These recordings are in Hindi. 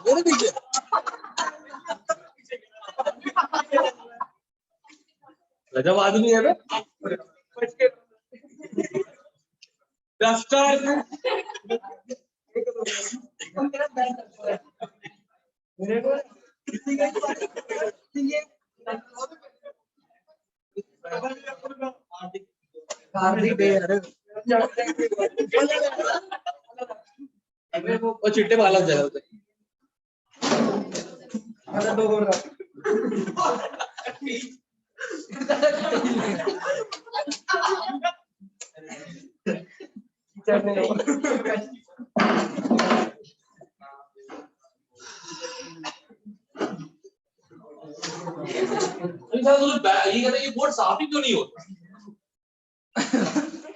मेरे पीछे गजब आदमी है बे। डस्टर वो चिट्टे वाला जगह होता है। ये कहते ये बोर्ड साफ ही क्यों नहीं होता?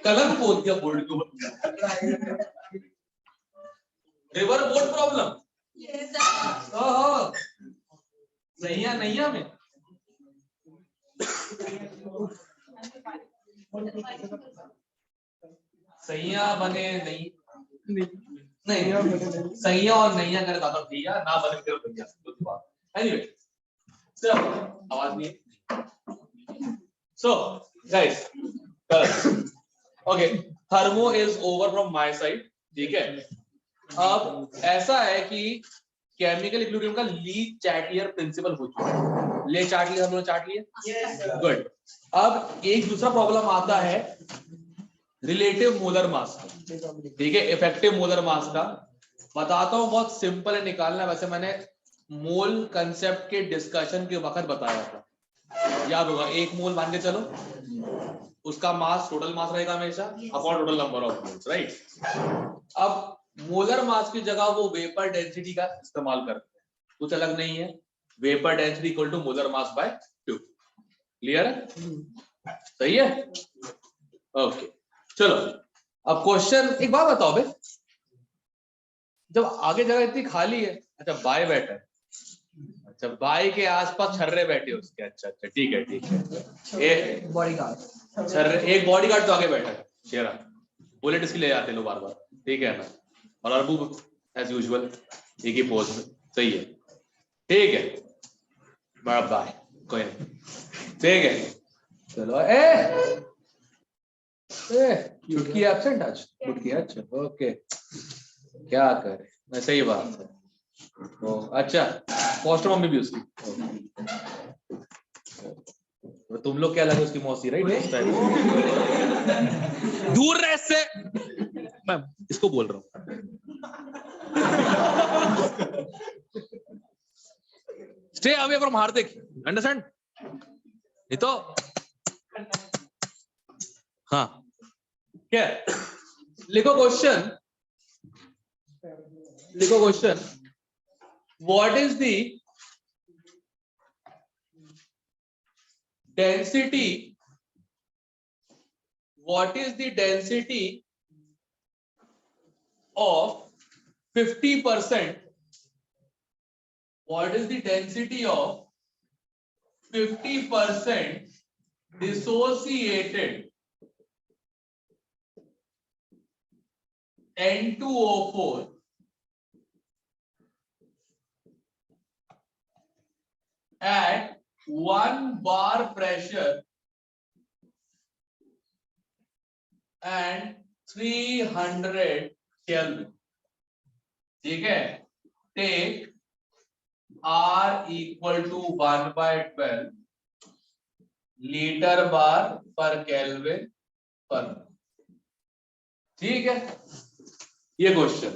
कलर बोल दिया बोर्ड को। रिवर बोर्ड प्रॉब्लम नैया नैया में सैया बने नहीं नहीं सैया और नैया करे दादा भैया ना बने फिर भैया। एनीवे सो आवाज नहीं। So guys okay thermo is over from my side. ठीक है अब ऐसा है कि केमिकल इक्विलिब्रियम का ली चैटलियर प्रिंसिपल हो चुका है। ले चार्ट लिया हम लोग चार्ट लिए गुड। अब एक दूसरा प्रॉब्लम आता है रिलेटिव मोलर मास का। ठीक है इफेक्टिव मोलर मास का बताता हूं बहुत सिंपल है निकालना। वैसे मैंने मोल कंसेप्ट के डिस्कशन के वक्त बताया था याद होगा। एक मोल मान के चलो उसका मास टोटल मास रहेगा हमेशा upon total number of moles right. अब मोलर मास की जगह वो वेपर डेंसिटी का इस्तेमाल करते हैं कुछ अलग नहीं है। Vapour density equal to molar mass by 2। Clear है सही है ओके चलो। अब क्वेश्चन एक बात बताओ बे जब आगे जगह इतनी खाली है अच्छा बाय बैठा है अच्छा बाई के आसपास छर्रे बैठे उसके अच्छा अच्छा ठीक है एक बॉडीगार्ड छर्रे एक बॉडीगार्ड तो आगे बैठा है शेरा बुलेट इसके ले जाते लोग बार बार ठीक है ना। और अरबू एज यूजुअल एक ही पोज में सही है ठीक है बड़ा बाय कोई नहीं ठीक है चलो चुटकी एब्सेंट आज चुटकी अच्छा ओके क्या करे मैं सही बात है ओ अच्छा पोस्टर मम्मी भी उसकी तो तुम लोग क्या लगे उसकी मौसी राइट दूर रह से मैं इसको बोल रहा हूँ stay away from Hardik understand नहीं तो हाँ क्या लिखो question what is the density of 50% what is the density of 50% dissociated N2O4 at 1 bar pressure and 300 Kelvin। ठीक है take R equal to 1/12 litre bar per kelvin पर। ठीक है ये क्वेश्चन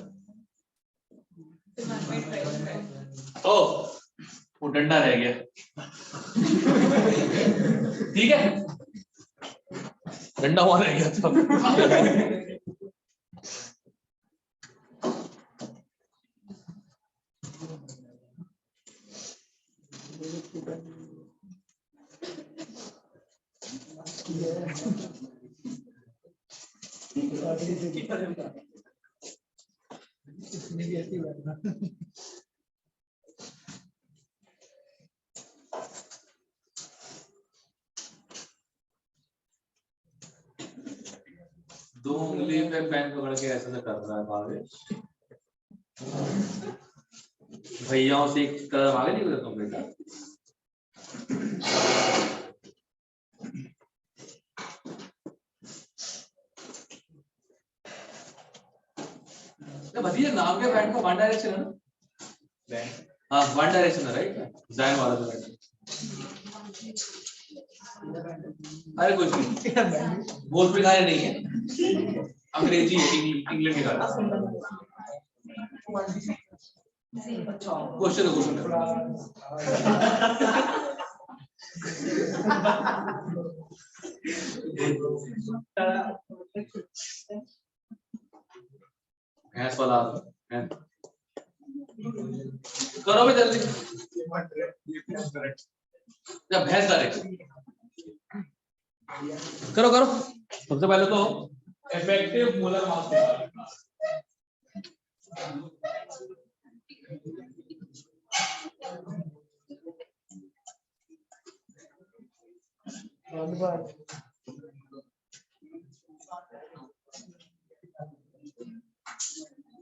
ओ वो डंडा रह गया ठीक है डंडा वहां रह गया था दो उंगली पे पेन पकड़ के ऐसे से कर रहा है आगे भैयाओं से एक कदम आगे नहीं तुम बेटा भतीजा नाम के बैंड का वन डायरेक्शन है ना हाँ वन डायरेक्शन है राइट जायन वाला जो बैंड अरे कुछ नहीं भोजपुरी गाने नहीं है अंग्रेजी है इंग्लैंड के गाने क्वेश्चन भैंस वाला करो भी जल्दी जब भैंस डायरेक्शन करो करो सबसे पहले तो effective molar mass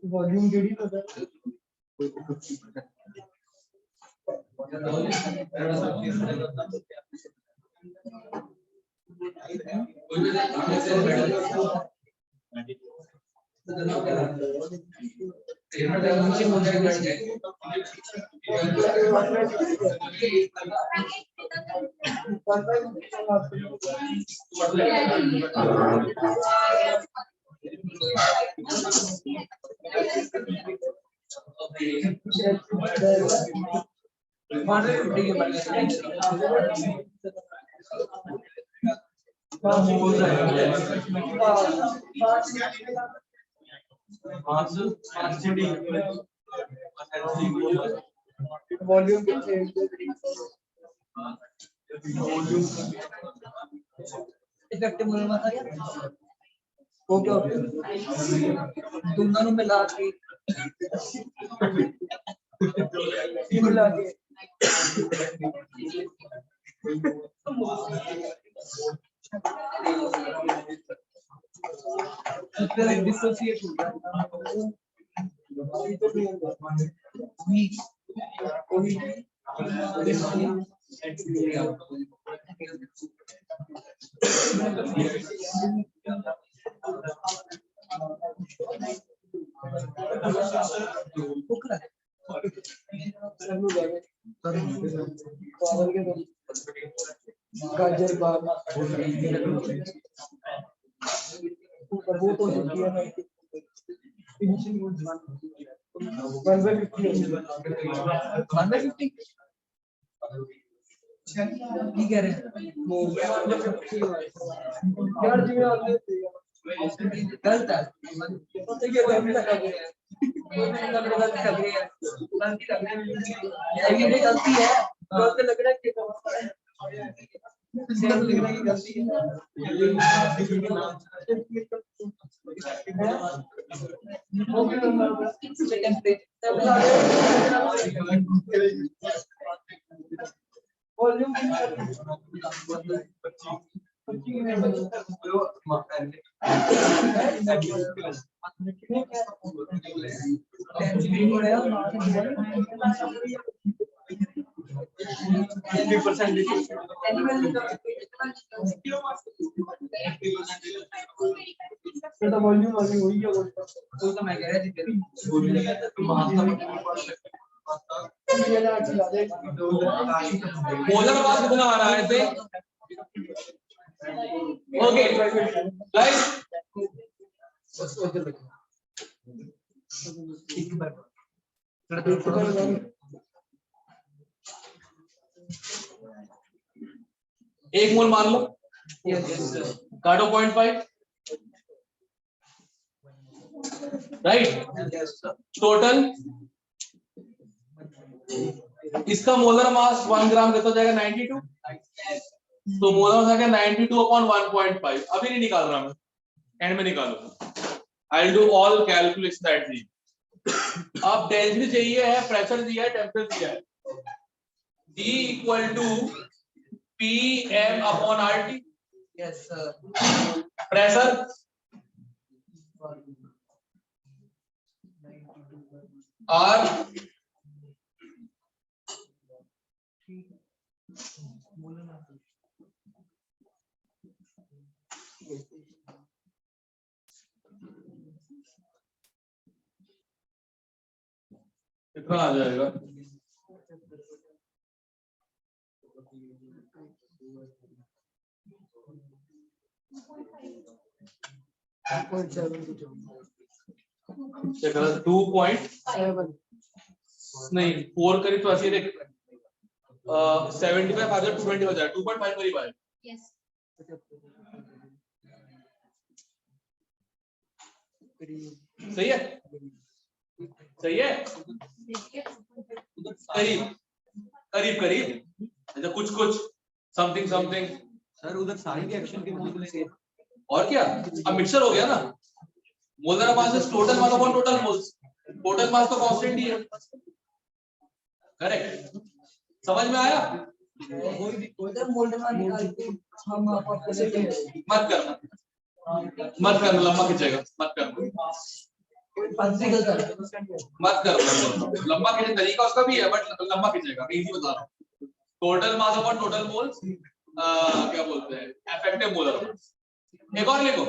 volume JD तो वॉल्यूम इफेक्टिव मोलर मास आ गया वो क्या दोनों मिला के मिला के डिसोसिएट हो गया गाजर बाग वो तो किया है फिनिशिंग 1/50 ठीक कह रहे हैं यार जी गलत है ये गलती लग रही है गलती है गलत लग रहा है गलती वॉल्यूम वॉल्यूम अभी हुई है वो तो मैं कह रहा मोलर मास कितना आ रहा है इसे ओके गाइस एक मोल मान लो काटो 0.5 राइट टोटल इसका मोलर मास 1 ग्राम देता जाएगा 92 तो मोलर मास आएगा 92/1.5 अभी नहीं निकाल रहा मैं एंड में निकालूंगा I will do all calculation at the अब डेंसिटी चाहिए है प्रेशर दिया है टेंपरेचर दिया है D equal to PM/RT yes sir pressure R कितना आ जाएगा? चलो 2.7 नहीं 4 करीब तो ऐसे देख 75 आ जाए 220 हो जाए 2.5 करीब आए। Yes. सही है सही है करीब करीब करीब अच्छा कुछ कुछ समथिंग समथिंग सर उधर सारे के एक्शन के मोल लेंगे और क्या अब मिक्सचर हो गया ना molar mass is total mass upon total moles total mass तो कांस्टेंट ही है करेक्ट समझ में आया उधर मोल्ड में निकाल के हम आपको लेते हैं मत करना लंबा खींचेगा मत करना मत करना लंबा खींचने तरीका उसका भी है बट लंबा खींचेगा इजी बता रहा हूं total mass upon total moles क्या बोलते हैं इफेक्टिव मोलर मास एक और लिखो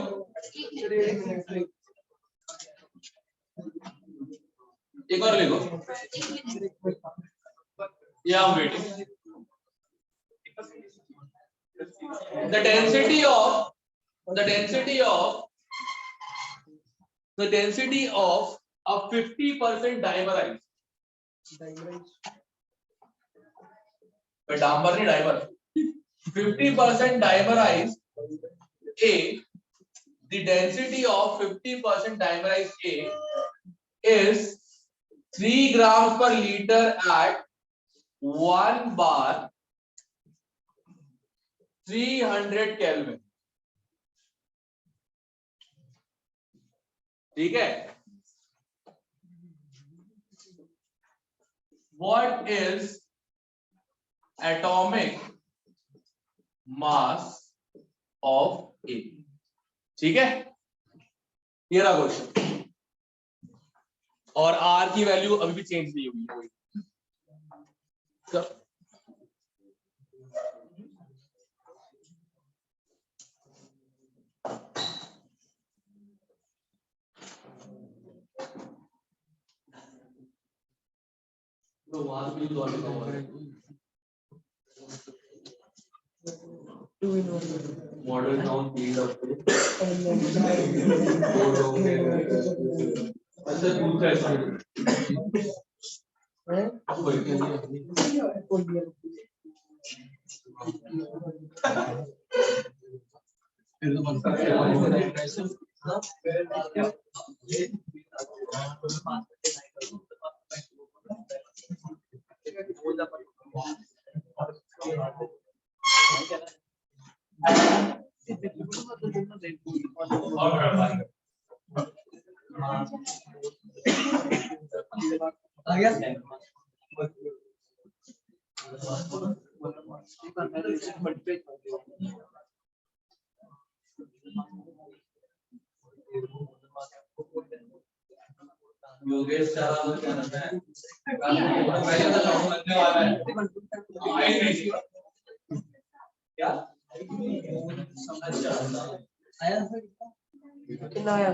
एक और लिखो या I'm waiting the density of a 50% dimerized डांबर नहीं dimer 50% dimerized A the density of 50% dimerized A is 3 grams per liter at 1 bar 300 Kelvin ठीक है what is atomic mass of A ठीक है ये रहा क्वेश्चन और R की वैल्यू अभी भी चेंज नहीं हुई तो वहां भी तो मॉडल नाउन फील्ड ऑफ अच्छा दूसरा आ गया योगेश चारा क्या नाम है पहले तो लॉन्ग लगने वाला है क्या आया कितना आया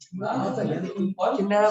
कितना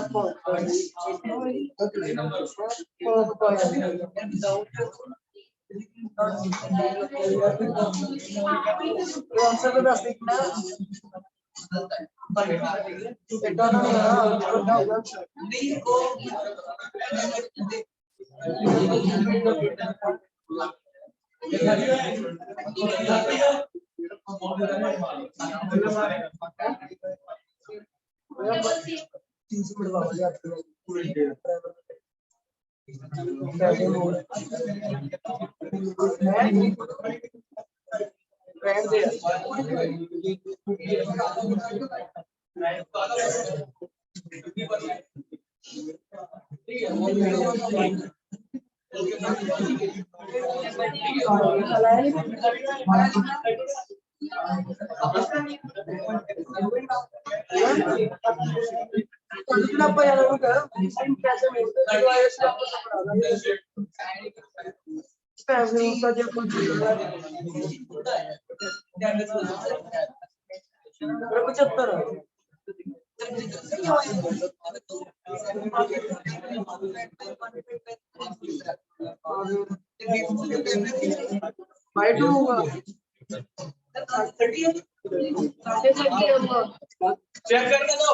चेक करने दो।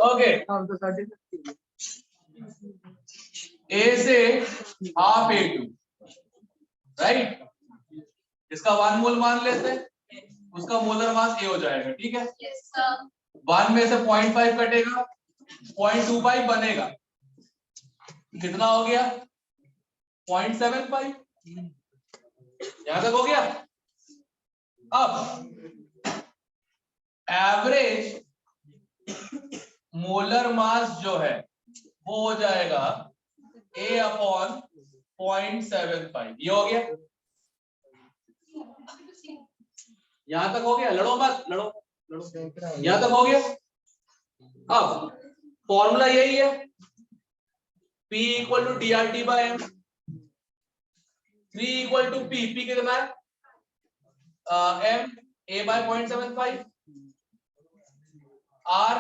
ओके, ए से हाफ A2, राइट। इसका 1 मोल मान लेते हैं, उसका मोलर मास ए हो जाएगा, ठीक है। 1 में से 0.5 कटेगा, 0.25 बनेगा, कितना हो गया 0.75, यहां तक हो गया। अब एवरेज मोलर मास जो है वो हो जाएगा A/0.75, ये हो गया। यहां तक हो गया, लड़ो मत, लड़ो यहां तक हो गया। अब फॉर्मूला यही है, P = DRT/M, 3 = P, P कितना है M, A/0.75, R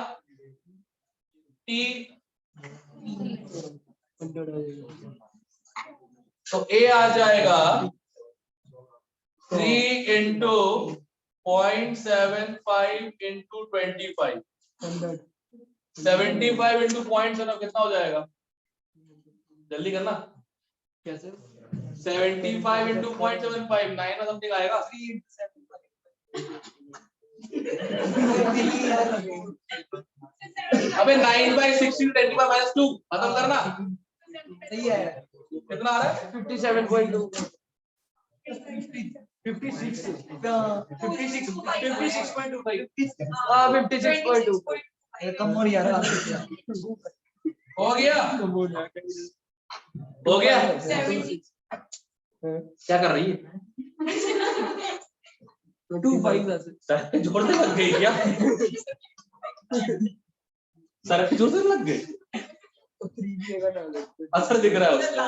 T, तो A आ जाएगा 3 × 0.75 × 25, 75 × 0.7 कितना हो जाएगा, जल्दी करना। कैसे 75 × 0.75 9 समथिंग आएगा। अबे 9/60 × 10⁻², खत्म करना। सही है, कितना आ रहा है 57.2, 56, 56.2, कम हो यार, हो गया, हो गया। क्या कर रही है 25 सर पे जोर से लग गई क्या, सर पे जोर से लग गई, असर दिख रहा है उसका।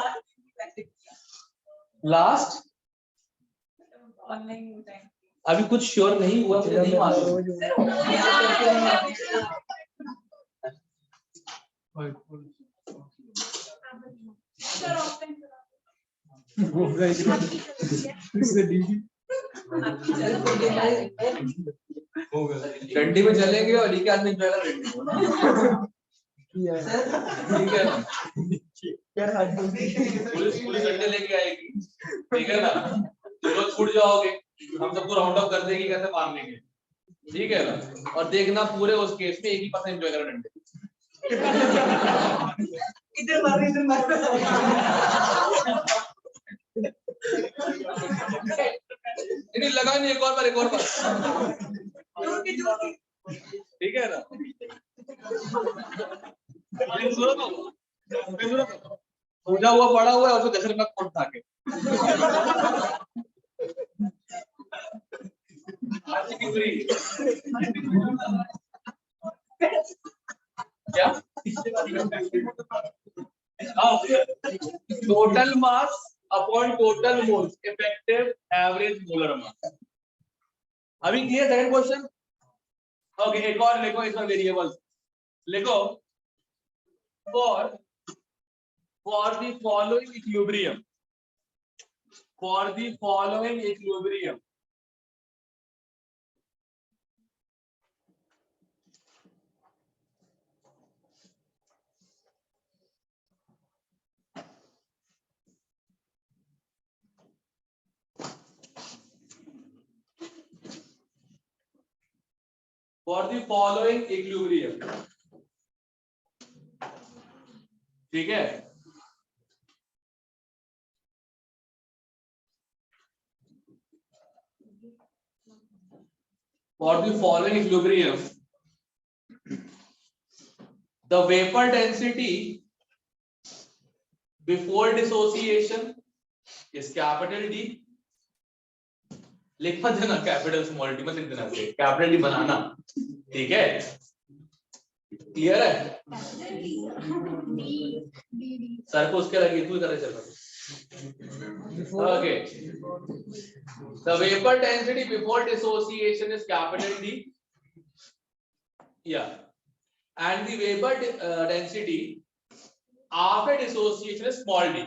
लास्ट अभी कुछ श्योर नहीं हुआ, मुझे नहीं मालूम। डंडी में चलेंगे और एक आदमी जो है ठीक है, पुलिस डंडे लेके आएगी, ठीक है ना, तो रोज छूट जाओगे, हम सबको राउंड अप कर देंगे कैसे मारने के, ठीक है ना। और देखना पूरे उस केस में एक ही पर्सन एंजॉय करो डंडे। इधर मार, इधर मार। नहीं लगा नहीं, एक और बार, एक और बार, ठीक है ना। पूजा हुआ पड़ा हुआ है और दशरथ में कौन था के क्या total mass upon total moles, effective average molar मास। अभी क्लियर सेकंड क्वेश्चन। ओके, एक और लिखो, इसमें वेरिएबल्स लिखो। For the following equilibrium, for the following equilibrium, for the following equilibrium, ठीक है। For the following equilibrium, the vapor density before dissociation is capital D. लिख मत देना कैपिटल स्मॉल डी, मत लिख देना, कैपिटल डी बनाना, ठीक है, क्लियर है? सर को उसके लगे तू इधर चल रहा। Okay. The vapor density before dissociation is capital D. Yeah. And the vapor density after dissociation is small d.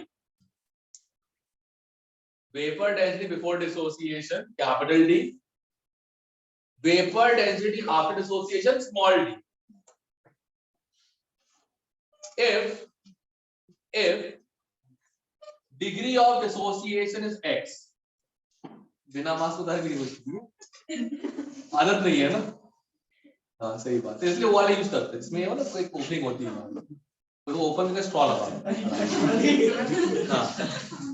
Vapor density before dissociation capital D. Vapor density after dissociation small d. If degree of dissociation is x, बिना मास को भी आदत नहीं है ना, हाँ सही बात है, इसलिए वो वाला यूज करते हैं, इसमें मतलब कोई ओपनिंग होती है तो वो ओपन करके स्ट्रॉ लगा, हाँ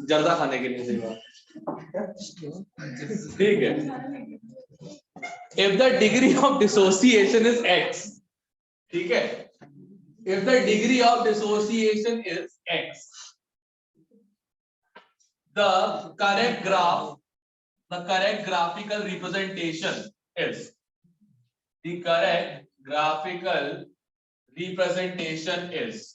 जर्दा खाने के लिए, सही बात, ठीक है। If the degree of dissociation is x, ठीक है, if the degree of dissociation is x, the correct graphical representation is, the correct graphical representation is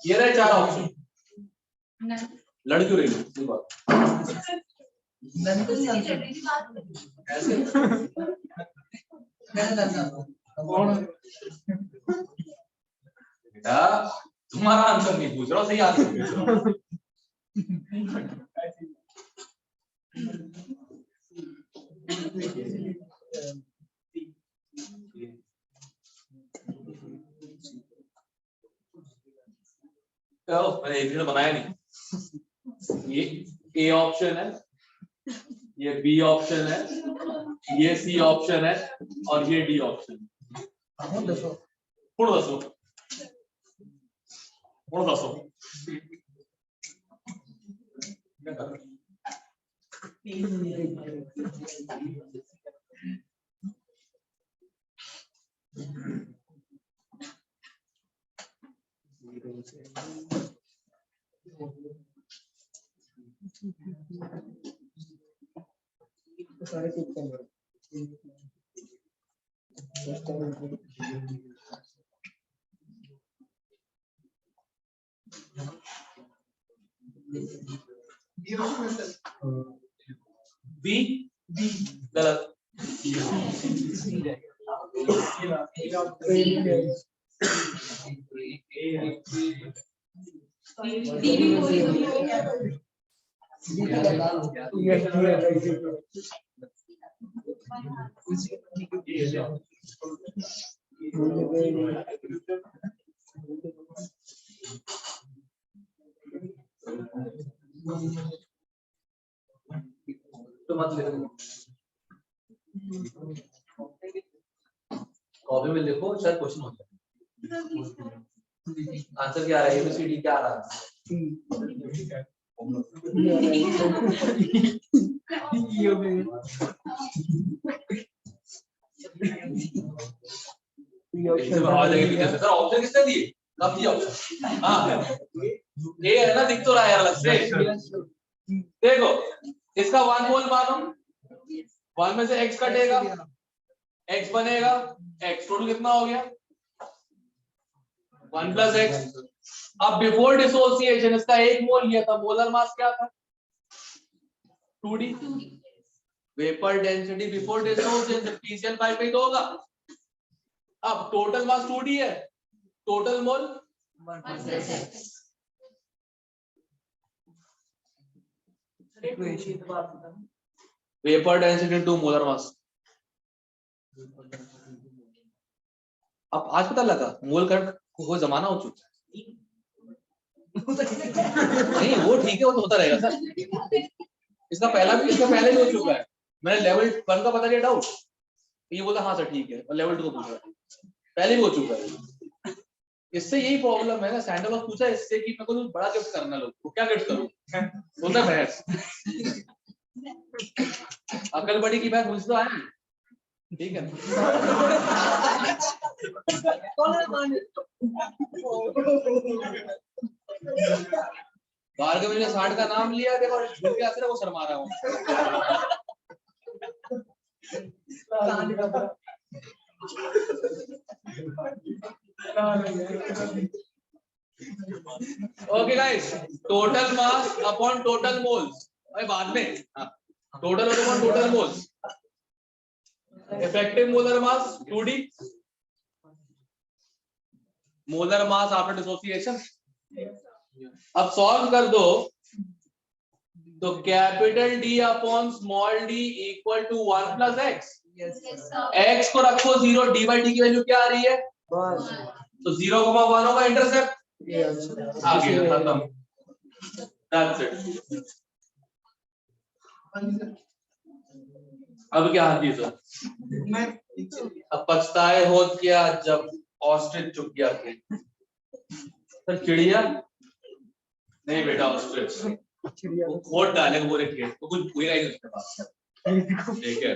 ये रहे चार ऑप्शन, लड़ क्यों रही हो? बेटा तुम्हारा आंसर नहीं पूछ रहा हूँ, सही आंसर पूछ रहा हूँ। मैंने एक बनाया नहीं, ये ए ऑप्शन है, ये बी ऑप्शन है, ये सी ऑप्शन है और ये डी ऑप्शन। पूर्ण दसो बी गलत, तो मत लिखो, कॉपी में लिखो, शायद क्वेश्चन हो जाए। आंसर क्या आ रहा है, एबीसीडी क्या आ रहा है? सर ऑप्शन किसने दिए, कब दिया ऑप्शन? हाँ ये है ना, दिख तो रहा है अलग से, देखो इसका 1 मोल मानो, 1 में से x कटेगा, x बनेगा, x टोटल कितना हो गया 1 + x। अब बिफोर डिसोसिएशन इसका 1 मोल लिया था, मोलर मास क्या था 2d, vapour density before dissociation PCl5 पे तो होगा। अब टोटल मास 2d है, total mole 1 + x। Vapour density to molar mass, अब आज पता लगा मोल करंट वो जमाना हो चुका है। नहीं वो ठीक है, वो तो होता रहेगा सर। इसका पहले भी हो चुका है। मैंने लेवल 1 का बता दिया डाउट, ये बोला हाँ सर ठीक है, और लेवल 2 को पूछ रहा पहले भी हो चुका है। इससे यही प्रॉब्लम है ना, सैंटा को पूछा इससे कि मेरे को तो बड़ा गिफ्ट करना, लोग को क्या गिफ्ट करूं, बोलता है भैंस। अकल बड़ी की बात मुझे तो आया, ठीक है। भार्गव ने 60 का नाम लिया, देखो झूठ के असर वो शर्मा रहा हूँ। Okay guys, total mass upon total moles, अरे बाद में total upon total moles, effective molar mass 2D, molar mass after dissociation. अब सॉल्व कर दो तो capital D upon small d equal to 1 plus x. x को रखो 0, d बाई डी की वैल्यू क्या आ रही है, तो 0,1 होगा इंटरसेप्ट, आ गया खत्म, दैट्स इट। अब क्या चीज है, अब पछताए हो क्या जब ऑस्ट्रिच चुक गया थे, सर चिड़िया नहीं बेटा, ऑस्ट्रिच वो खोट डाले पूरे खेत तो कुछ हुएगा ही नहीं उसके पास, ठीक है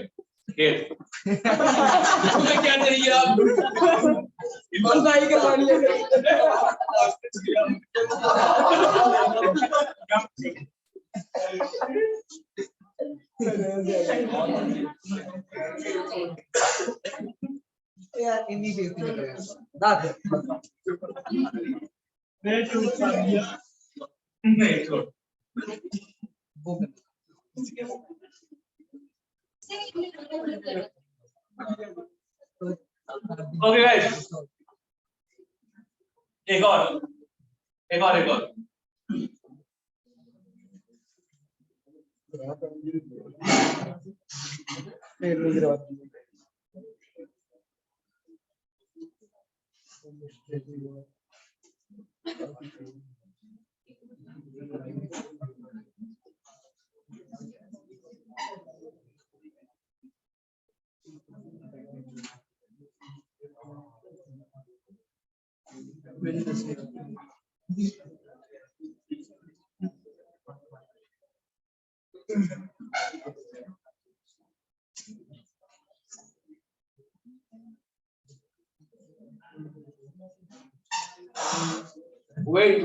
खेत तुम्हें क्या चाहिए आप बंदाई के पानी यार इन्हीं बेइज्जती कर रहा है नहीं छोड़। ओके गाइस, एक और wait.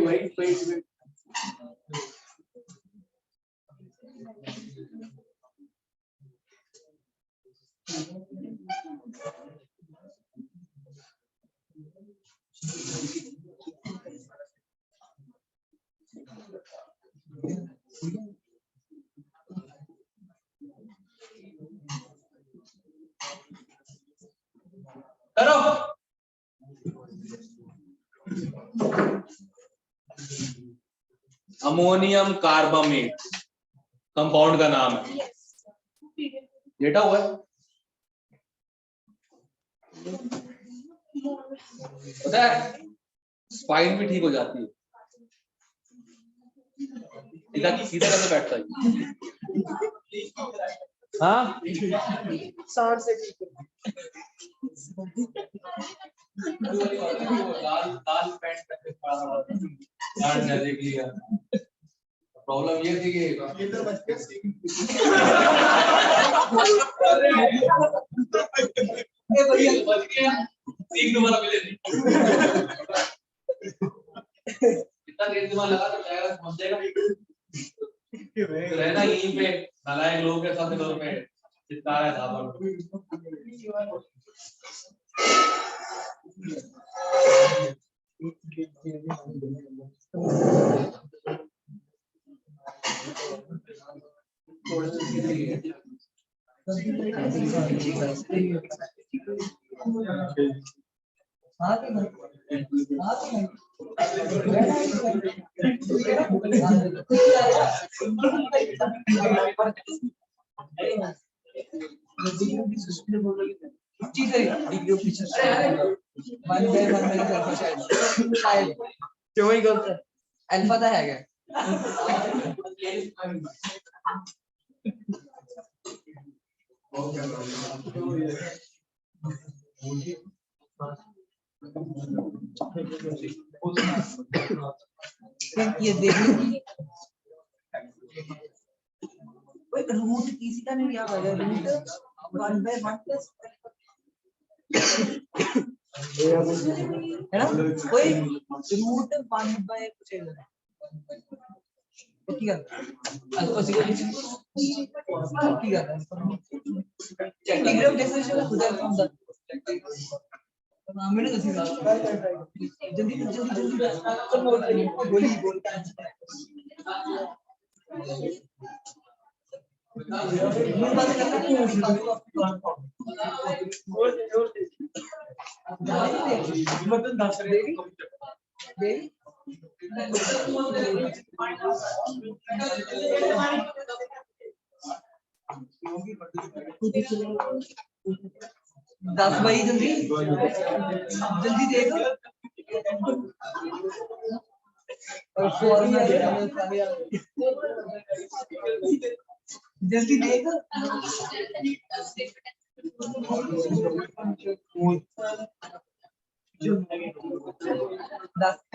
करो अमोनियम कार्बामेट कंपाउंड का नाम है, डेटा हुआ है पता है, स्पाइन भी ठीक हो जाती है, सीधा कैसे बैठता है, हाँ 60 से लाल पैंट देख लिया, प्रॉब्लम ये थी कि बच गया, सीख दोबारा मिले इतना देर दिमाग लगा तो शायद समझ जाएगा, रहना यहीं पे नालायक लोगों के साथ दौर में चित्ता है धावा। 1 by 1 minus alpha शायद क्यों ही गलत है अल्फा तो है क्या ये देखिए कोई रूट किसी का नहीं याद आ रहा रूट 1 by 1 plus है ना कोई रूट 1 by कुछ है ठीक है अल्फा ठीक है इंटीग्रल डिफरेंशियल खुद है फ्रॉम द मैंने तो जल्दी बोली बोल दस भाई जल्दी जल्दी देखो और जल्दी देखो 10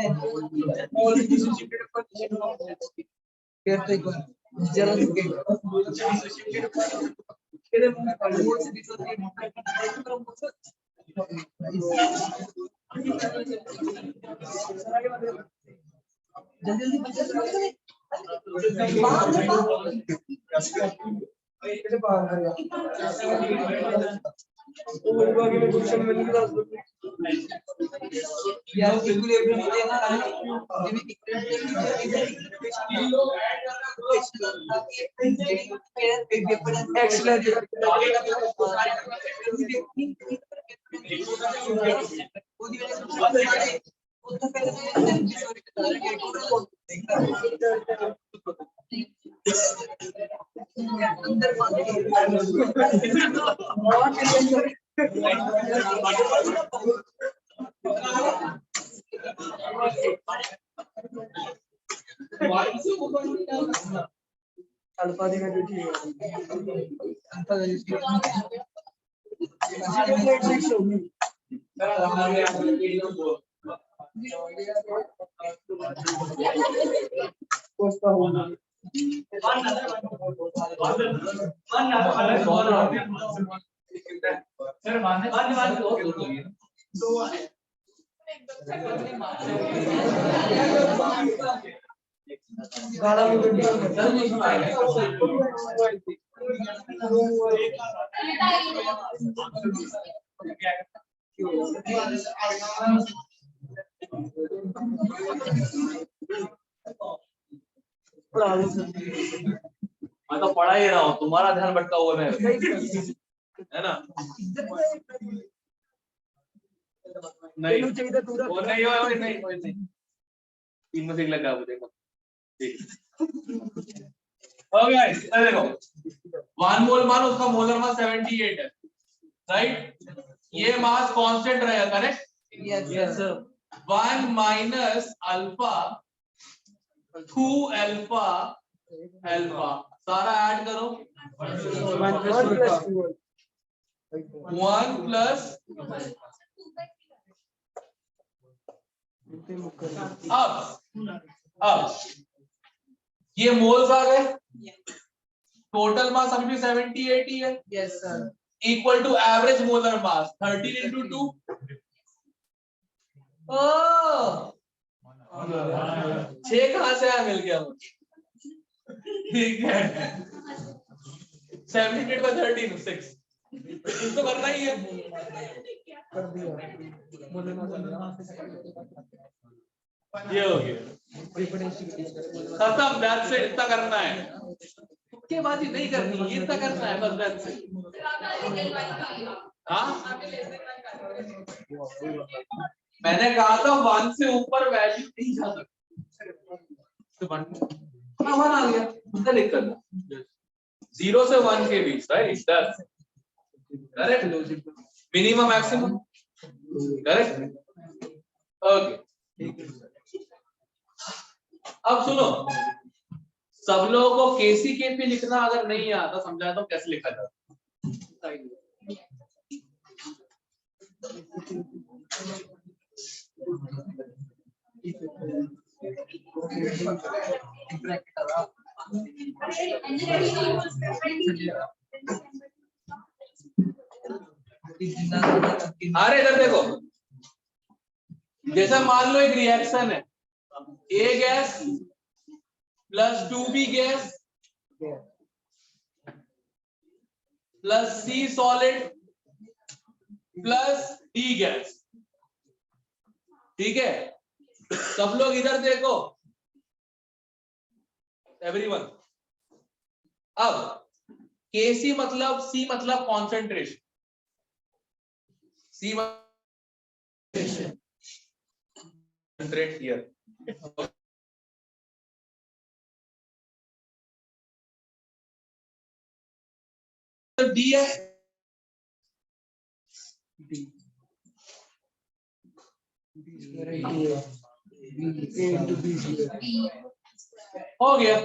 फिर तो एक जरा अल्फा देगा जो ठीक है अल्फा मैं तो पढ़ा ही रहा हूँ तुम्हारा ध्यान भटका हुआ है है ना नहीं वो नहीं हो नहीं तीन में से लगा वो देखो ओके गाइस देखो 1 मोल मान उसका मोलर मास 78 है राइट ये मास कांस्टेंट रहेगा correct yes sir 1 minus alpha 2 alpha alpha सारा ऐड करो 1 प्लस अब ये मोल्स आ गए टोटल मास अभी भी 78 ही है yes sir equal to average molar mass 13 into 2 6 कहां से आया मिल गया ठीक है 78 by 13 6 कुछ तो करना ही है कर दिया ये हो गया खत्म दैट्स इट इतना करना है तुक्केबाजी नहीं करनी इतना करना है बस दैट्स इट हाँ मैंने कहा था 1 से ऊपर वैल्यू नहीं जा सकती 1 आ गया उनका लिख कर 0 से 1 के बीच right that's correct minimum maximum correct? Okay, अब सुनो, सब लोगों को केसी केपी लिखना अगर नहीं आता समझाया तो कैसे लिखा जाता? अरे इधर देखो, जैसा मान लो एक रिएक्शन है, A gas plus 2B gas plus C solid plus D gas, ठीक है? सब लोग इधर देखो, एवरीवन। अब Kc मतलब C मतलब कॉन्सेंट्रेशन, C concentrate here. तो D है, हो गया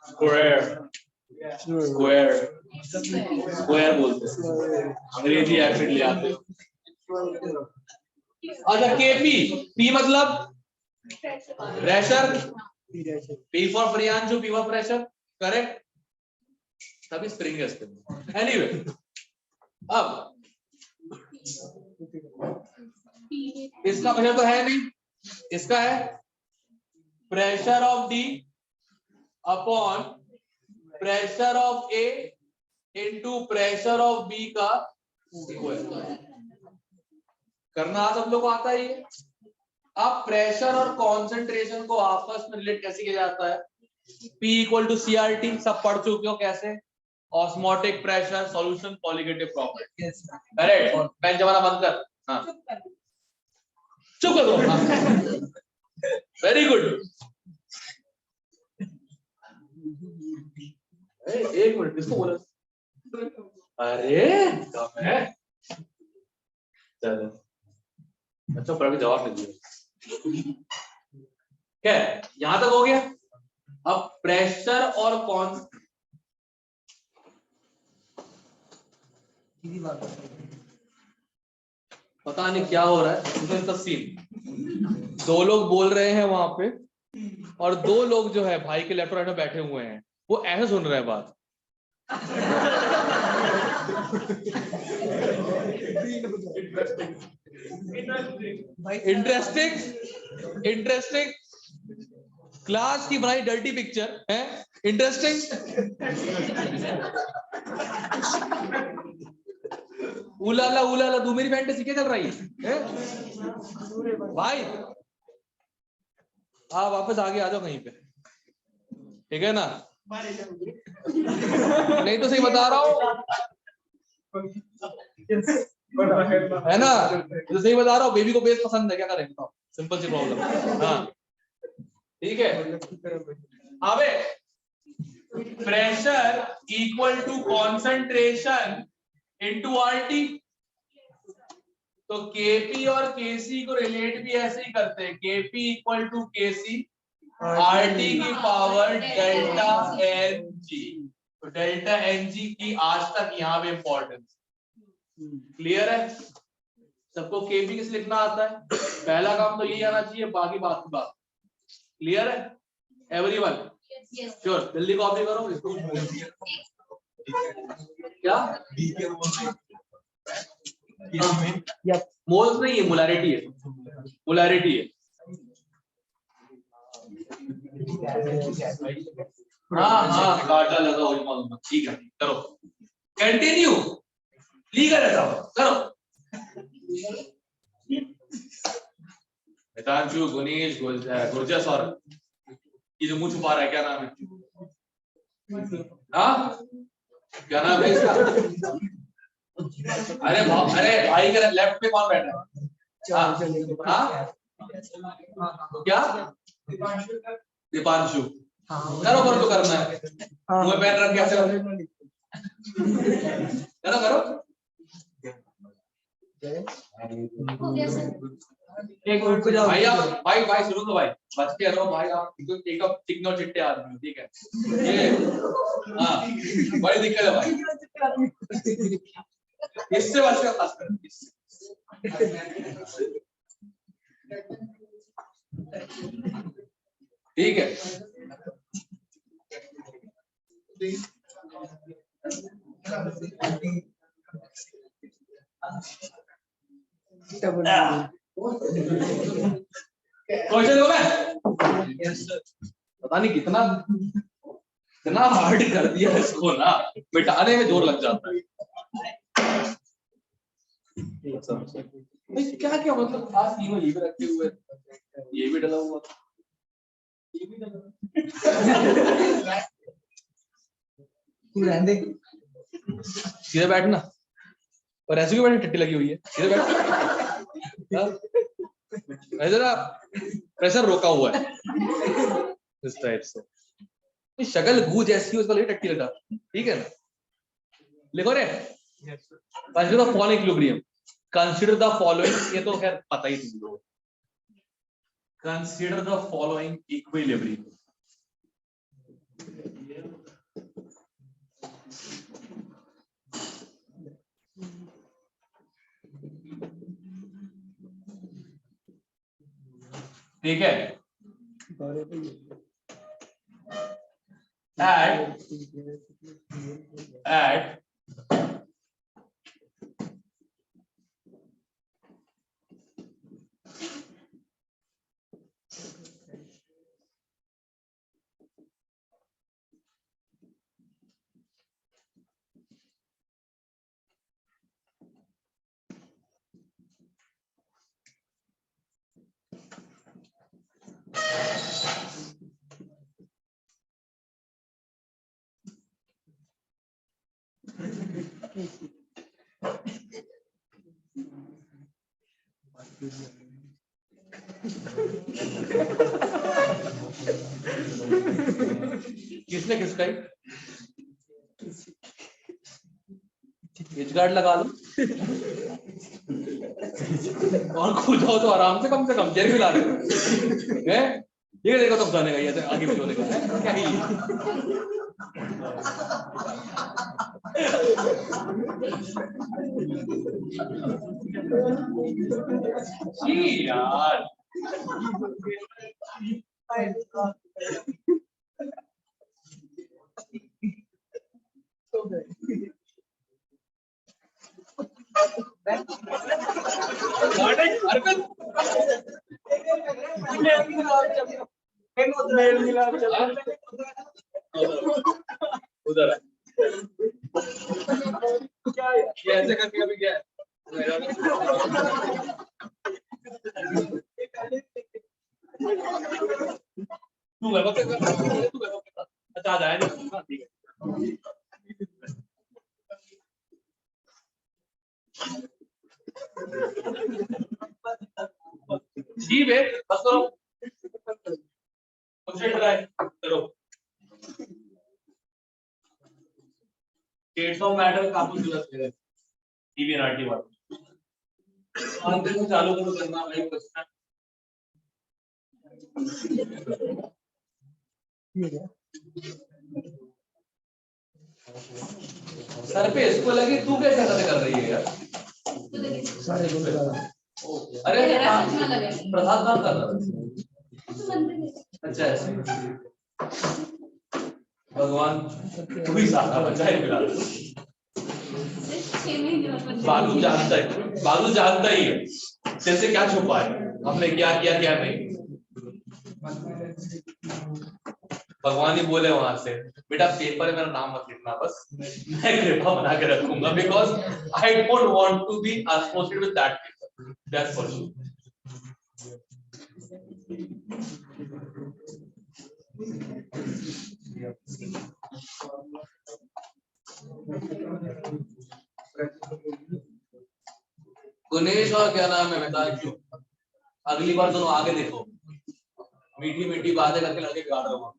स्क्वायर, स्क्वायर स्क्वायर बोलते हैं, अंग्रेजी एक्सेंट ले आते हैं। अच्छा केपी, पी मतलब pressure, P for Priyanshu, P for pressure, correct? तभी स्प्रिंग है इसमें। एनीवे, अब इसका प्रेशर तो है नहीं, इसका है pressure of D upon pressure of A into pressure of B का स्क्वायर। करना सब लोग को आता ही है। अब प्रेशर और कॉन्सेंट्रेशन को आपस में रिलेट कैसे किया जाता है? P इक्वल टू CRT, सब पढ़ चुके हो कैसे? Osmotic pressure, solution, colligative property, correct? Pen जमाना बंद कर, हाँ चुप कर दो, वेरी गुड। एक मिनट, किसको बोला? अरे कम है, चलो अच्छा पढ़ के जवाब नहीं दिया, क्या यहां तक हो गया? अब प्रेशर और कौन, पता नहीं क्या हो रहा है इसका सीन। दो लोग बोल रहे हैं वहां पे और दो लोग जो है भाई के लेफ्ट राइट में बैठे हुए हैं, वो ऐसे सुन रहे हैं बात। इंटरेस्टिंग, इंटरेस्टिंग, क्लास की बनाई डर्टी पिक्चर है, इंटरेस्टिंग। उलाला उलाला, तू मेरी फैंटेसी क्या चल रही है भाई? हाँ वापस आगे आ जाओ कहीं पे, ठीक है ना? नहीं तो सही बता रहा हूँ, है ना? तो सही बता रहा हूँ, बेबी को बेस पसंद है, क्या करें बताओ? सिंपल सी प्रॉब्लम। हाँ ठीक है। अबे pressure equal to concentration into RT, तो केपी और केसी को रिलेट भी ऐसे ही करते हैं, KP equal to KC RT की पावर डेल्टा एन जी। तो डेल्टा एन जी की आज तक यहाँ पे इंपॉर्टेंस क्लियर है? सबको केपी किस लिखना आता है? पहला काम तो यही आना चाहिए, बाकी बात की बात। क्लियर है एवरीवन? श्योर, जल्दी कॉपी करो इसको। क्या मोल्स नहीं है, मोलैरिटी है, मोलैरिटी है। हाँ हाँ काटा लगा हो मालूम, ठीक है करो, कंटिन्यू, लीगल है सब करो। हितांशु, गुनीश, गुरजस और ये जो मुंह छुपा रहा है क्या नाम है? हाँ क्या नाम है इसका? अरे भाई के लेफ्ट पे कौन बैठा है? हाँ क्या? दीपांशु। करो करो, तो करना है, मुंह पहन रख कैसे करो करो। एक मिनट को जाओ भाई, आप भाई सुनो तो भाई, बच के रहो भाई, आप एक अब टिकनो चिट्टे आदमी हो, ठीक है ये, हाँ बड़ी दिक्कत है भाई, इससे बच के पास कर, ठीक है। क्वेश्चन हो गया? पता नहीं कितना इतना हार्ड कर दिया इसको ना, मिटाने में जोर लग जाता है। क्या क्या मतलब खास ये भी रखे हुए, ये भी डला हुआ, ये भी डला सीधे बैठना, और ऐसे क्यों बैठे, टट्टी लगी हुई है, सीधे बैठ, जरा प्रेशर रोका हुआ है इस टाइप से, शक्ल गू जैसी हो, उसका लिए टट्टी लगा, ठीक है ना। लिखो रे, consider the following equilibrium, consider the following, ये तो खैर पता ही तुम लोग, कंसीडर द फॉलोइंग इक्विलिब्रियम, ठीक है, at किसने किसका ही गार्ड लगा लो और खो जाओ तो आराम से, कम जेल भी ला दो, ये देखो तब जाने का, ये आगे भी होने का क्या ही यार। उधर क्या ऐसे करके अभी क्या है, तू घर पे अच्छा जाए नहीं, ठीक है जी बे, बस करो, ट्राई करो, स्टेट्स ऑफ मैटर काफी जरूरत है टीवी एनआरटी वाला, अंत में चालू करो करना भाई क्वेश्चन, सर पे इसको लगी, तू कैसे कर रही है यार, अरे प्रसाद काम कर रहा है, अच्छा ऐसे भगवान तू ही साथ बचा है, मिला बालू जानता ही है जैसे क्या छुपा है, हमने क्या किया क्या नहीं, भगवान ही बोले वहां से, बेटा पेपर में मेरा नाम मत लिखना, बस मैं कृपा बना के रखूंगा, because I don't want to be associated with that paper, that's for sure. Gunesh और क्या नाम है बता क्यों, अगली बार दोनों आगे देखो, मीठी मीठी बातें करके लड़के बिगाड़ रहे हो,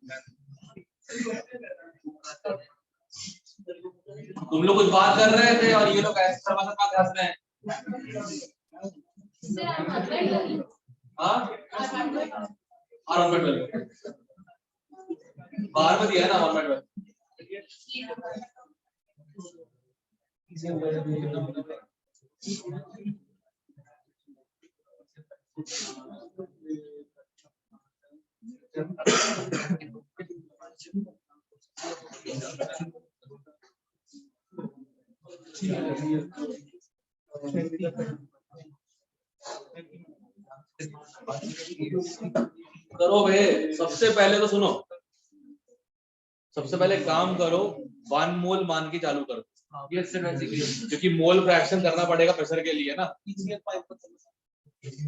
तुम लोग कुछ बात कर रहे थे और ये लोग ऐसे हंस रहे हैं, हाँ R1.12 बाहर में दिया है ना 1.12 करो भाई, सबसे पहले तो सुनो, सबसे पहले काम करो 1 मोल मान के चालू करो, क्योंकि मोल फ्रैक्शन करना पड़ेगा प्रेशर के लिए ना,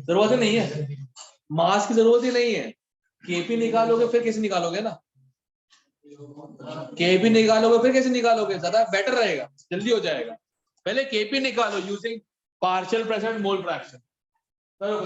जरूरत ही नहीं है, मास की जरूरत ही नहीं है, केपी निकालोगे फिर कैसे निकालोगे ना, केपी निकालोगे फिर कैसे निकालोगे, ज्यादा बेटर रहेगा, जल्दी हो जाएगा, पहले केपी निकालो using partial pressure and mole fraction. करो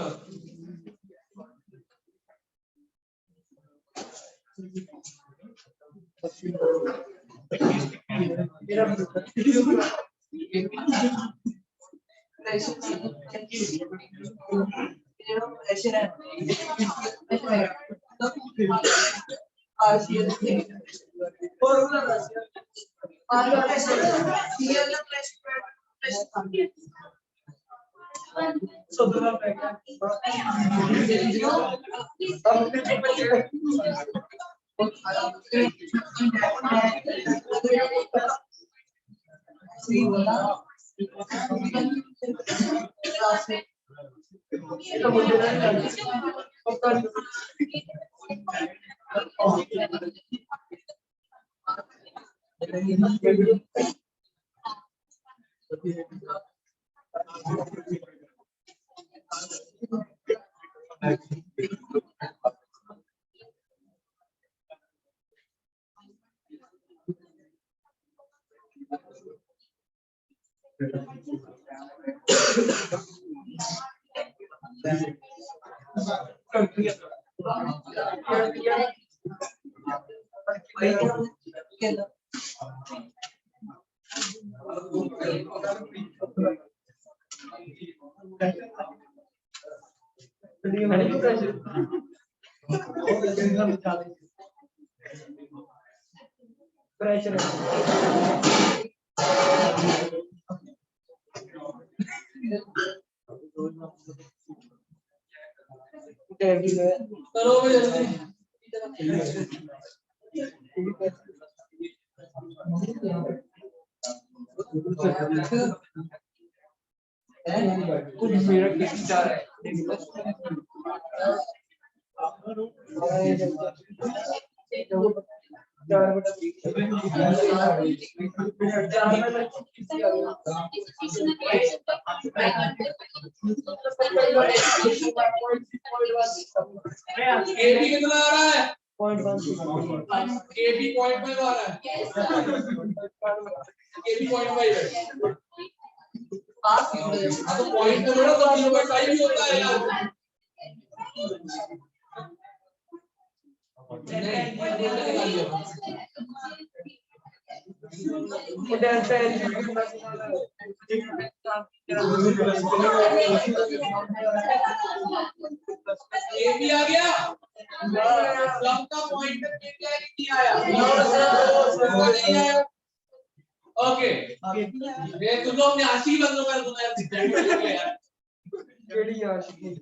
भाई केपी कितना आ रहा है? 0.1 केपी 0.5 आ रहा है, केपी 0.5 है, तो पॉइंट तो बड़ा तो 0.5 ही होता है यार, केपी आ गया, सब का पॉइंट नहीं आया, ओके, ये तुम लोग ने आशी बंदों का सुना यार, केड़ी आशी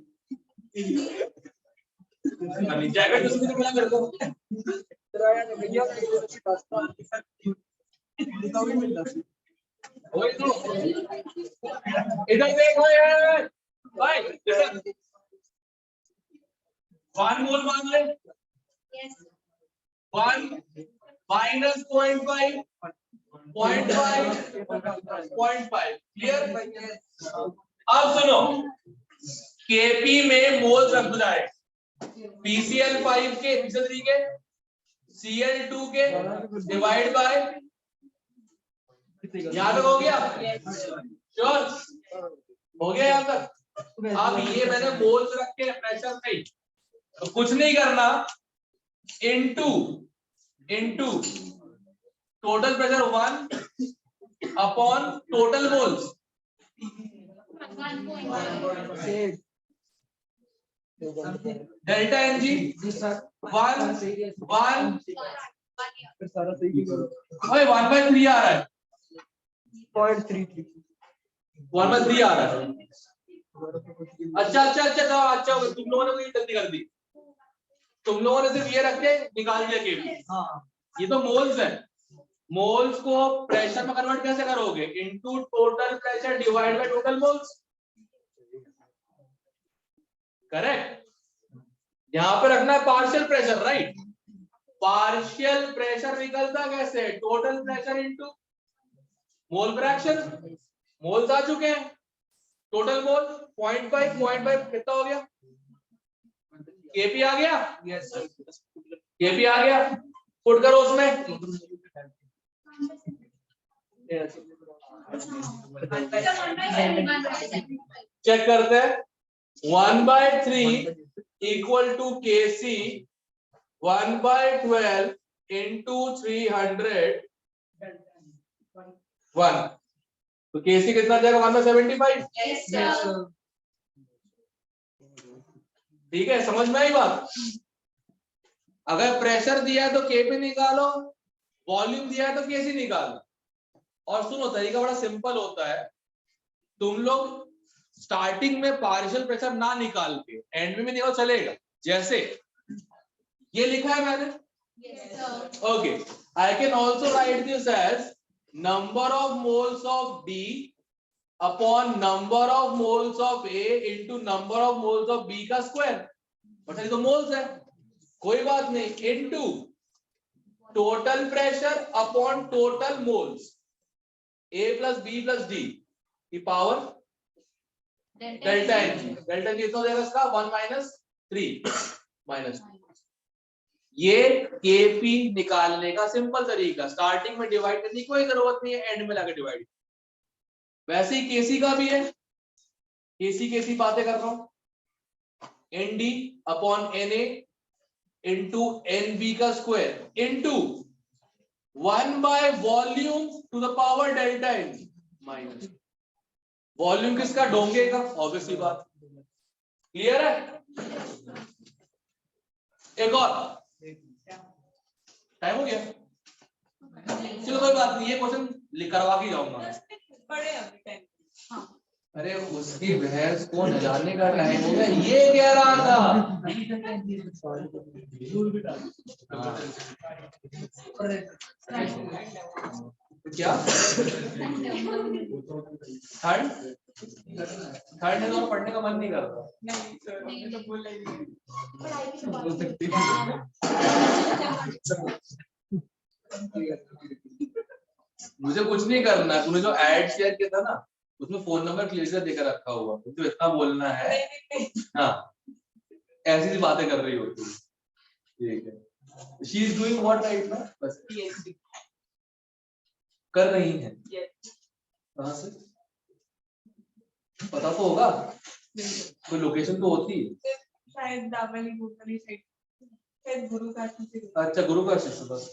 अभी जैकेट तो सुन मिला मेरे को, तेरा यार भैया ओए तो इधर देखो यार भाई, 1 मोल मान ले, 1 माइनस 0.5 0.5 क्लियर। अब सुनो, केपी में मोल्स रख दो जाए, PCl5 के PCl3 के Cl2 के डिवाइड बाय, यहाँ तक हो गया, श्योर हो गया यहाँ तक। अब ये मैंने मोल्स रख के प्रेशर नहीं, तो कुछ नहीं करना, into total pressure 1 upon total moles, delta N G 1 भाई 1/3 आ रहा है, 1/3 आ रहा है। अच्छा तुम लोगों ने कोई गलती कर दी, तुम लोगों ने सिर्फ ये रख के निकाल दिया केबी। ये तो मोल्स है, मोल्स को प्रेशर में कन्वर्ट कैसे करोगे? Into total pressure divide by total moles, correct. यहां पे रखना है partial pressure, right. Partial pressure निकलता कैसे? Total pressure into mole fraction. Moles आ चुके हैं, टोटल मोल 0.5 कितना हो गया? केपी आ गया, केपी आ गया, पुट करो उसमें। चेक करते हैं, 1/3 इक्वल टू KC 1/12 इंटू 300 तो KC कितना जाएगा? 1/75। ठीक है, समझ में आई बात? अगर प्रेशर दिया है तो केपी निकालो, वॉल्यूम दिया है तो केसी निकालो। और सुनो, तरीका बड़ा सिंपल होता है, तुम लोग स्टार्टिंग में पार्शियल प्रेशर ना निकाल के एंड में निकाल चलेगा। जैसे ये लिखा है मैंने, okay, I can also write this as number of moles of B upon number of moles of A into number of moles of B का स्क्वायर। बट ये तो मोल्स है, कोई बात नहीं, into total pressure upon total moles A plus B plus D की power delta N G. Delta G कितना हो जाएगा इसका? 1 - 3 -2। ये KP निकालने का सिंपल तरीका, स्टार्टिंग में डिवाइड करने की कोई जरूरत नहीं है, एंड में लाकर डिवाइड। वैसे ही KC का भी है, KC बातें कर रहा हूं, ND upon NA into NB का square into 1 by volume to the power delta N minus volume किसका? डोंगे का, ऑब्वियसली बात। क्लियर है? एक और टाइम हो गया, चलो कोई बात नहीं, ये क्वेश्चन करवा के जाऊंगा। अरे उसकी बहस को जाने का टाइम हो गया, ये कह रहा था। क्या थर्ड है तो पढ़ने का मन नहीं करता। मुझे कुछ नहीं करना है, तूने जो ऐड शेयर किया था ना उसमें फोन नंबर क्लियर से देकर रखा हुआ, तो इतना बोलना है। हाँ, ऐसी सी बातें कर रही होती है, ठीक है। She is doing what right ना, बस कर रही है। कहाँ से पता तो होगा, कोई लोकेशन तो होती है शायद दावली गुरुकुल साइड, शायद गुरु का आशीष। अच्छा, गुरु का आशीष, बस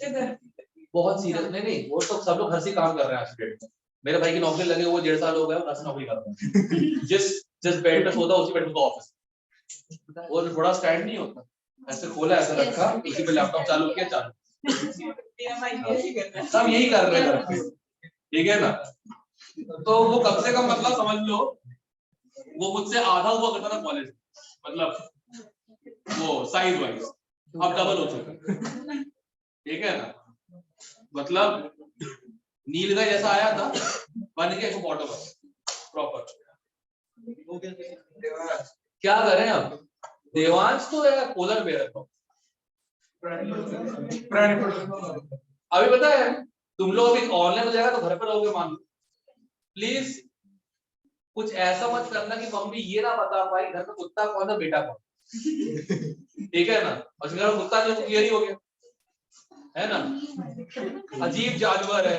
बहुत सीरियस नहीं, वो तो सब लोग घर से काम कर रहे हैं आज के डेट में। मेरे भाई की नौकरी लगे वो 1.5 साल हो गया, घर से नौकरी कर रहा है। जिस बेड पे सोता उसी बेड में ऑफिस, वो थोड़ा स्टैंड नहीं होता, ऐसे खोला ऐसे रखा, उसी पे लैपटॉप चालू किया, चालू। सब यही कर रहे हैं, ठीक है ना। तो वो कम से कम मतलब समझ लो, वो मुझसे आधा हुआ करता था कॉलेज, मतलब वो साइज वाइज, अब डबल हो चुका, ठीक है ना। मतलब नील का जैसा आया था बन के बॉटम प्रॉपर। क्या करें अब, देवांश तो पोलर बेयर है। अभी पता है, तुम लोग अभी ऑनलाइन हो जाएगा तो घर पर रहोगे मान लो, प्लीज कुछ ऐसा मत करना कि मम्मी ये ना बता पाई घर में कुत्ता कौन था बेटा कौन, ठीक है ना। और अगर कुत्ता जो क्लियर ही हो गया है ना, अजीब जानवर है,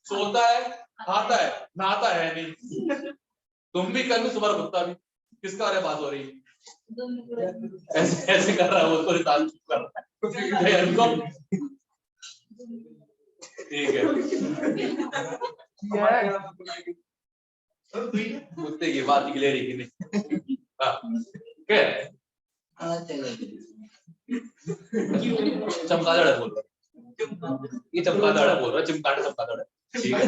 सोता है, खाता है, नहाता है नहीं। तुम भी कल सुबह कुत्ता भी, किसका बारे बात हो रही है? ऐसे ऐसे कर रहा है वो, तो ताल चुप कर रहा है, ठीक है। कुत्ते की बात क्लियर है कि नहीं? हाँ क्या चमगादड़ है बोल रहा, ये चमगादड़ है बोल रहा, चिमकाड़ चमगादड़ है, ठीक है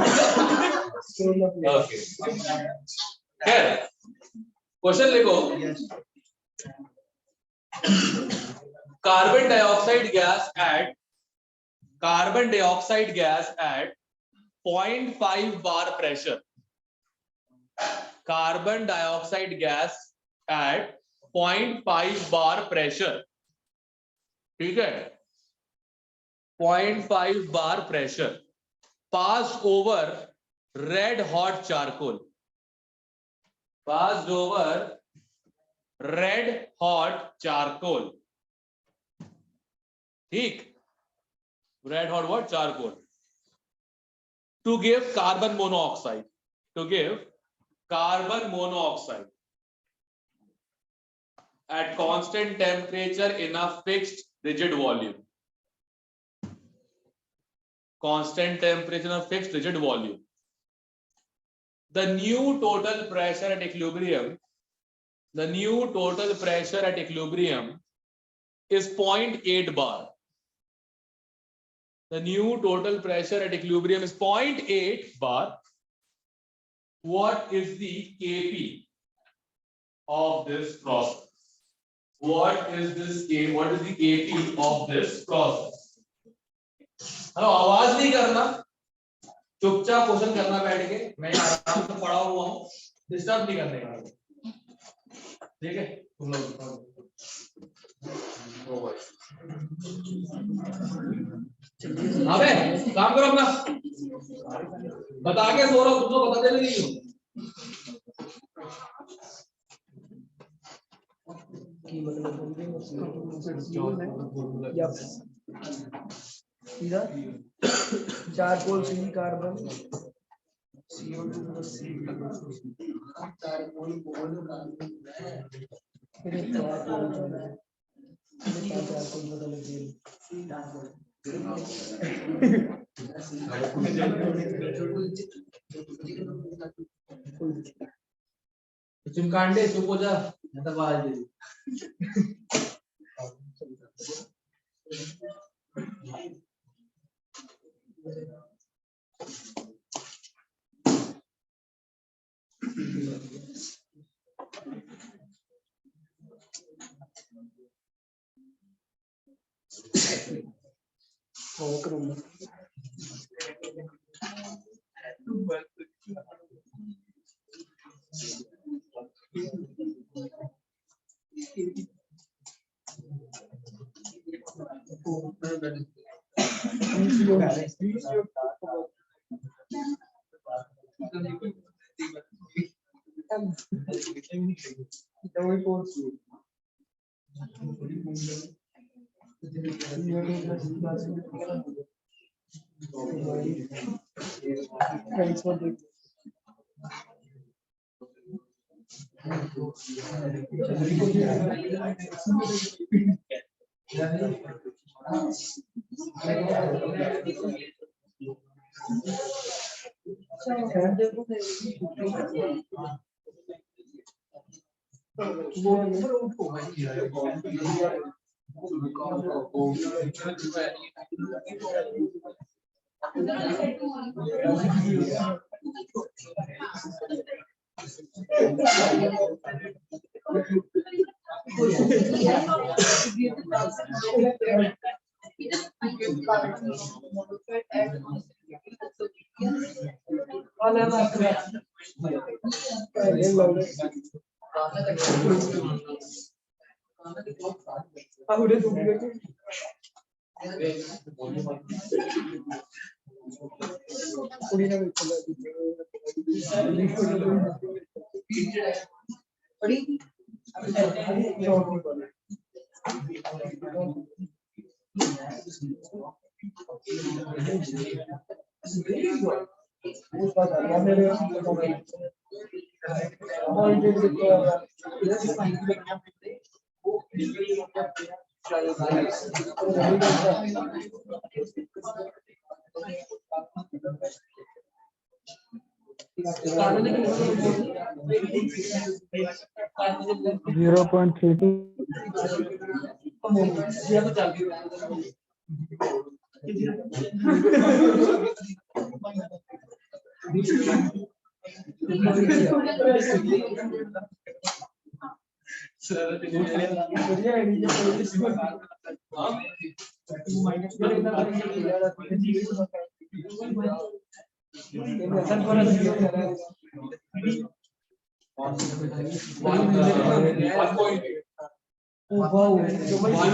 ओके। खैर क्वेश्चन लिखो, carbon dioxide gas at 0.5 bar pressure, carbon dioxide gas at 0.5 bar pressure, ठीक है 0.5 bar pressure passed over red hot charcoal, passed over red hot charcoal, ठीक red hot what charcoal, to give carbon monoxide, to give carbon monoxide at constant temperature in a fixed rigid volume, constant temperature in a fixed rigid volume. The new total pressure at equilibrium, the new total pressure at equilibrium is 0.8 bar. The new total pressure at equilibrium is 0.8 bar. What is the Kp of this process? What is this K? What is the Kp of this process? Hello आवाज नहीं करना, चुपचाप क्वेश्चन करना बैठ के, मैं आराम से पढ़ा हुआ हूँ, डिस्टर्ब नहीं करने का, ठीक है तुम लोग अबे काम करो अपना, बता के सो रहा हूँ, तुम तो बताते भी नहीं हो। Charcoal C carbon CO2 plus C charcoal चिमकांडे चुप हो जा, आवाज दे वन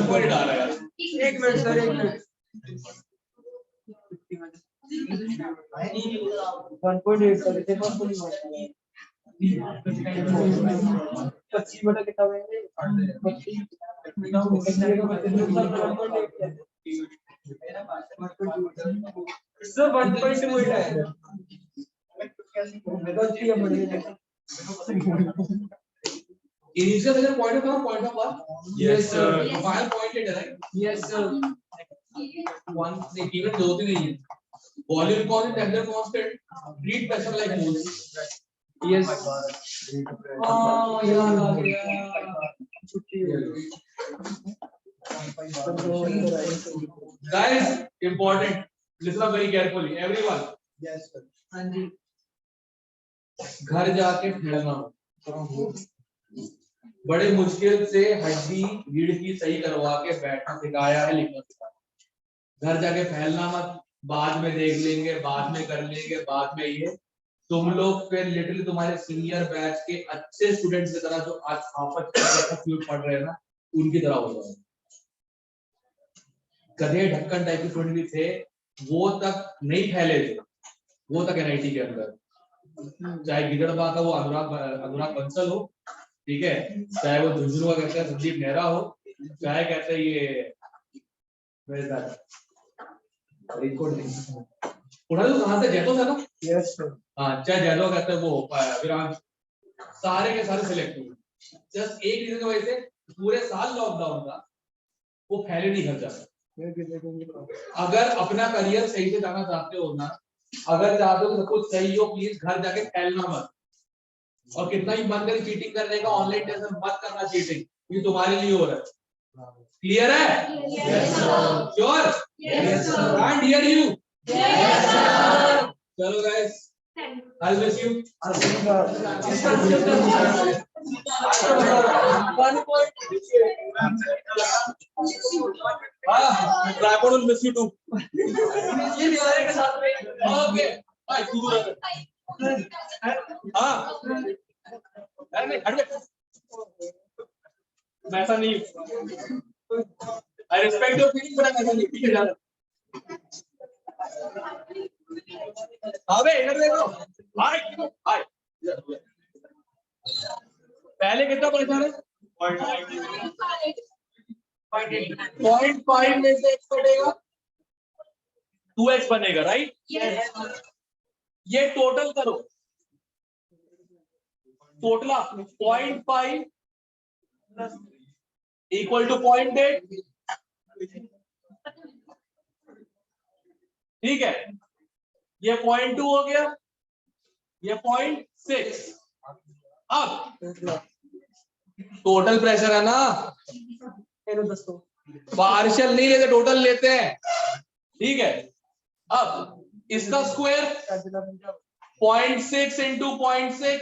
पॉइंट आ रहा है यार। एक मिनट सर, एक मिनट। 1.8 का देखो, 25 बटा कितना बनेंगे? 25 सर 1.2 है। गलती है बड़ी। Initial is a point of what? Yes, sir. Final point it, right? Yes sir. One, they given दो तीन नहीं है. Volume constant, temperature constant, heat pressure like moles. Yes. हाँ यार आ गया। छुट्टी हो गई। Guys, important. Listen up very carefully, everyone. Yes sir. हाँ जी। घर जाके फैलना बड़े मुश्किल से हड्डी रीढ़ की सही करवा के बैठना सिखाया है, लिखना सिखाया। घर जाके फैलना मत, बाद में देख लेंगे, बाद में कर लेंगे, बाद में ये तुम लोग फिर लिटरली तुम्हारे सीनियर बैच के अच्छे स्टूडेंट्स की तरह जो आज आपस में पढ़ रहे हैं ना, उनकी तरह हो जाओ। गधे ढक्कन टाइप के स्टूडेंट भी थे, वो तक नहीं फैले थे, वो तक एनआईटी के अंदर, चाहे गिदड़बा का वो अनुराग बंसल हो, ठीक है, चाहे वो झुंझुनू का कहते हैं संदीप नेहरा हो, चाहे कहते हैं ये तो कहां से जैतो था ना, यस सर। हाँ, चाहे जैतो कहते हैं वो विराम, सारे के सारे सिलेक्ट हुए। जस्ट एक रीजन की वजह से पूरे साल लॉकडाउन था, वो फैले नहीं घर जाकर। अगर अपना करियर सही से जाना चाहते हो ना, अगर चाहते हो तो सब कुछ सही हो, प्लीज घर जाके फैलना मत, और कितना ही मन करे चीटिंग करने का, ऑनलाइन टेस्ट मत करना चीटिंग, ये तुम्हारे लिए हो रहा है। क्लियर है? श्योर? Can hear you? चलो guys, I will miss you. Tripod will miss you too. ये दीवार के साथ में। ओके बाय, तू दूर हाँ, अरे वैसा नहीं, I respect your feeling, but ऐसा नहीं, ठीक है यार। अबे इधर देखो, हाय हाय, पहले कितना परेशान है? 0.5 में से x कटेगा, 2x बनेगा, राइट? ये टोटल करो, टोटल 0.5 इक्वल टू 0.8, ठीक है, ये 0.2 हो गया, ये 0.6। अब टोटल प्रेशर है ना, पार्शियल नहीं लेते, टोटल लेते हैं, ठीक है। अब इसका स्क्वायर 0.6 इंटू 0.6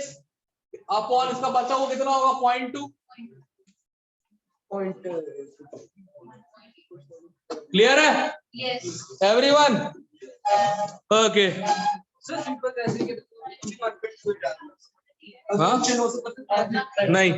अपॉन इसका बचा हुआ कितना होगा? 0.2। क्लियर है? Yes. Everyone? Okay. Sir simple ऐसे कि हाँ? नहीं